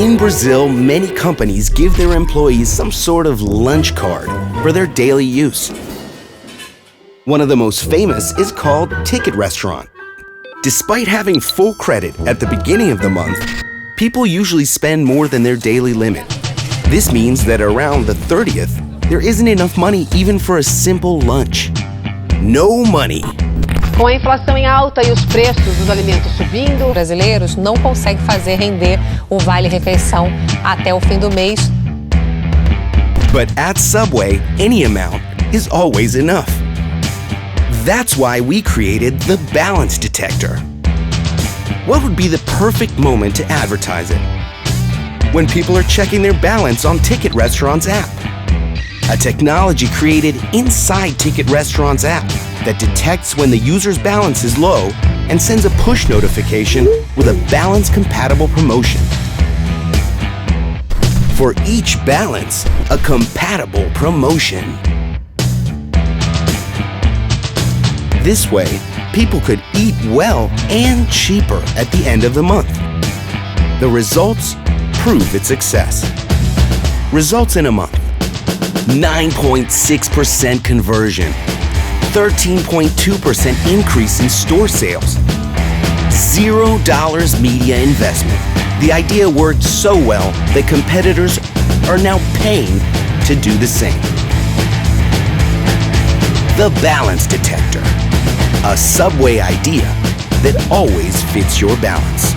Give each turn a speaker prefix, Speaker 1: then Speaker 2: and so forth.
Speaker 1: In Brazil, many companies give their employees some sort of lunch card for their daily use. One of the most famous is called Ticket Restaurant. Despite having full credit at the beginning of the month, people usually spend more than their daily limit. This means that around the 30th, there isn't enough money even for a simple lunch. No money.
Speaker 2: Com a inflação em alta e os preços dos alimentos subindo,
Speaker 3: Brasileiros não conseguem fazer render o vale-refeição até o fim do mês.
Speaker 1: But at Subway, any amount is always enough. That's why we created the Balance Detector. What would be the perfect moment to advertise it? When people are checking their balance on Ticket Restaurant's app. A technology created inside Ticket Restaurant's app that detects when the user's balance is low and sends a push notification with a balance-compatible promotion. For each balance, a compatible promotion. This way, people could eat well and cheaper at the end of the month. The results prove its success. Results in a month: 9.6% conversion, 13.2% increase in store sales, $0 media investment. The idea worked so well that competitors are now paying to do the same. The Balance Detector, a Subway idea that always fits your balance.